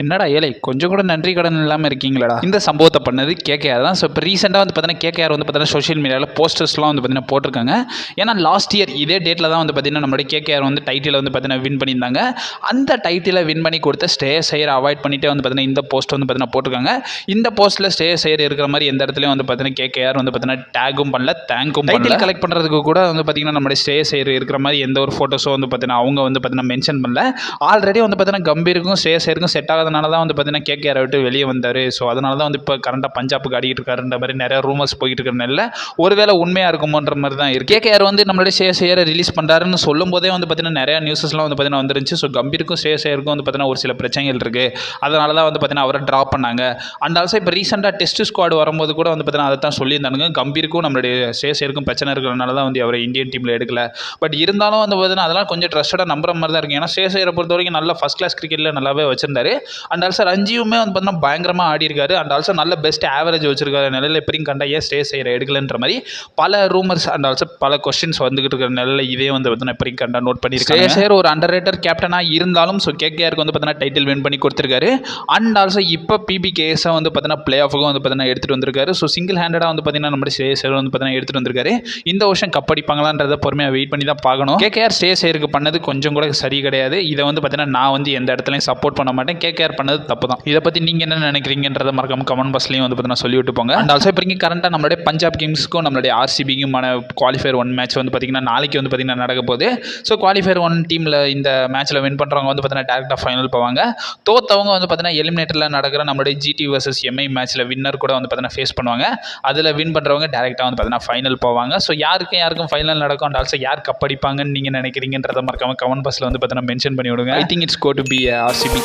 என்னடா ஏழை கொஞ்சம் கூட நன்றி கடன் இல்லாமல் இருக்கீங்களா? இந்த சம்பவத்தை பண்ணது கேகேஆர் தான். ஸோ இப்போ ரீசெண்டாக வந்து பார்த்தீங்கன்னா கேகேஆர் வந்து பார்த்தீங்கன்னா சோஷியல் மீடியாவில் போஸ்டர்ஸ்லாம் வந்து பார்த்தீங்கன்னா போட்டிருக்காங்க. ஏன்னா லாஸ்ட் இயர் இதே டேட்டில் தான் வந்து பார்த்தீங்கன்னா நம்மளுடைய கேகேஆர் வந்து டைட்டில் வந்து பார்த்தீங்கன்னா வின் பண்ணியிருந்தாங்க. அந்த டைட்டிலை வின் பண்ணி கொடுத்த ஸ்ரேயஸ் ஐயர் அவாய்ட் பண்ணிட்டே வந்து பார்த்தீங்கன்னா இந்த போஸ்ட் வந்து பார்த்தீங்கன்னா போட்டிருக்காங்க. இந்த போஸ்ட்டில் ஸ்ரேயஸ் ஐயர் இருக்கிற மாதிரி எந்த இடத்துலையும் வந்து பார்த்தீங்கன்னா கேகேஆர் வந்து பார்த்தீங்கன்னா டேகும் பண்ணல, தேங்கும் டைட்டில் கலெக்ட் பண்ணுறதுக்கு கூட வந்து பார்த்தீங்கன்னா நம்மளுடைய ஸ்ரேயஸ் ஐயர் இருக்கிற மாதிரி எந்த ஒரு ஃபோட்டோஸும் வந்து பார்த்தீங்கன்னா அவங்க வந்து பார்த்தீங்கன்னா மென்ஷன் பண்ணல. ஆல்ரெடி வந்து பார்த்தீங்கன்னா கம்பீருக்கும் ஸ்ரேயஸ் ஐயருக்கும் செட் ஆகாதனால தான் வந்து பார்த்தீங்கன்னா கேகேஆரை விட்டு வெளியே வந்தார். ஸோ அதனால தான் வந்து இப்போ கரண்டாக பஞ்சாபுக்கு ஆடிக்கிட்டு இருக்காருன்ற மாதிரி நிறைய ரூமர்ஸ் போயிட்டு இருக்கிறனால ஒருவேளை உண்மையாக இருக்குமோன்ற மாதிரி தான் இருக்குது. கேகேஆர் வந்து நம்மளுடைய ஸ்ரேயஸ் ஐயரை ரிலீஸ் பண்ணுறாருன்னு சொல்லும் போதே வந்து பார்த்தீங்கன்னா நிறைய நியூஸஸ்லாம் வந்து பார்த்தீங்கன்னா வந்துருந்துச்சு. ஸோ கம்பீருக்கும் ஸ்ரேயஸ் ஐயருக்கும் வந்து பார்த்தீங்கன்னா ஒரு சில பிரச்சனைகள் இருக்குது. அதனால தான் வந்து பார்த்தீங்கன்னா அவரை ட்ராப் பண்ணாங்க. அண்ட் ஆல்சோ இப்போ ரீசெண்டாக டெஸ்ட் ஸ்குவாட் வரும்போது கூட வந்து பார்த்தீங்கன்னா அதை தான் சொல்லியிருந்தானுங்க. கம்பீருக்கும் நம்மளுடைய ஸ்ரேயஸ் ஐயருக்கும் பிரச்சனை இருக்கிறனால தான் வந்து அவரை இந்தியன் டீமில் எடுக்கல. பட் இருந்தாலும் வந்து பார்த்தீங்கன்னா அதெல்லாம் கொஞ்சம் ட்ரஸ்டடாக நம்புற மாதிரி தான் இருக்குது. ஏன்னா ஸ்ரேயஸ் ஐயரை பொறுத்த வரைக்கும் நல்ல ஃபஸ்ட் கிளாஸ் கிரிக்கெட்டில் நல்லாவே வச்சிருந்தாரு. அண்ட் ஆல்சோ ரஞ்சியுமே வந்து பார்த்தீங்கன்னா பயங்கரமாக ஆடி இருக்காரு. அண்ட் ஆல்சோ நல்ல பெஸ்ட் ஆவரேஜ் வச்சிருக்காரு. நிலையில் எப்படியும் கண்டா ஏன் ஸ்ரேயஸ் ஐயரை எடுக்கலன்ற மாதிரி பல ரூமர்ஸ் அண்ட் ஆல்சோ பல கொஸ்டின்ஸ் வந்துகிட்டு இருக்கிற நிலையில் இதே வந்து பார்த்தீங்கன்னா எப்படியும் கண்டா நோட் பண்ணியிருக்காங்க. ஸ்ரேயஸ் ஐயர் ஒரு அண்டர் ரேட்டர் கேப்டனாக இருந்தாலும் ஸோ கேகேஆருக்கு வந்து பார்த்தீங்கன்னா டைட்டில் வின் பண்ணி கொடுத்துருக்காரு. அண்ட் ஆல்சோ இப்போ பிபிகேஎஸை வந்து பார்த்தீங்கன்னா பிளே ஆஃபுக்கும் வந்து பார்த்தீங்கன்னா எடுத்துகிட்டு வந்திருக்காரு. ஸோ சிங்கிள் ஹேண்டடாக வந்து பார்த்தீங்கன்னா நம்ம ஸ்ரேயஸ் ஐயர் வந்து பார்த்தீங்கன்னா எடுத்துகிட்டு வந்திருக்காரு. இந்த வருஷம் கப் அடிப்பாங்களான்றதை பொறுமையாக வெயிட் பண்ணி தான் பார்க்கணும். கேகேஆர் ஸ்ரேயஸ் ஐயருக்கு பண்ணது கொஞ்சம் கூட சரி கிடையாது. இதை வந்து பார்த்தீங்கன்னா நான் வந்து எந்த இடத்துலையும் சப்போர்ட் பண்ண மாட்டேன். கேகேஆர் பண்ணது தப்பு தான். இதை பற்றி நீங்கள் என்ன நினைக்கிறீங்கன்றத மறக்காம கமெண்ட் பாக்ஸ்லையும் வந்து பார்த்தீங்கன்னா சொல்லிவிட்டு போங்க. அண்ட் ஆல்சோ இப்போ கரண்டாக நம்மளுடைய பஞ்சாப் கிங்ஸ்க்கும் நம்மளுடைய ஆர்சிபிக்குமான குவாலிஃபயர் 1 மேட்ச் வந்து பார்த்தீங்கன்னா நாளைக்கு வந்து பார்த்தீங்கன்னா நடக்க போகுது. ஸோ குவாலிஃபயர் 1 டீமில் இந்த மேட்ச்சில் வின் பண்ணுறவங்க வந்து பார்த்தீங்கன்னா டேரக்டாக ஃபைனல் போவாங்க. தோத்தவங்க வந்து பார்த்தீங்கன்னா எலிமினேட்டரில் நடக்கிற நம்மளுடைய ஜிடி வர்சஸ் எம்ஐ மேட்ச்சில் வின்னர் கூட வந்து பார்த்தீங்கன்னா ஃபேஸ் பண்ணுவாங்க. அதில் வின் பண்ணுறவங்க டேரக்டாக வந்து பார்த்தீங்கன்னா ஃபைனல் போவாங்க. ஸோ யாருக்கும் ஃபைனல் நடக்கும். அண்ட் ஆல்சோ யார் கப் அடிப்பாங்கன்னு நீங்கள் நினைக்கிறீங்கன்றத மறக்காம கமெண்ட் பாக்ஸில் வந்து பார்த்தீங்கன்னா மென்ஷன் பண்ணி விடுங்க. I think it's go to be RCB.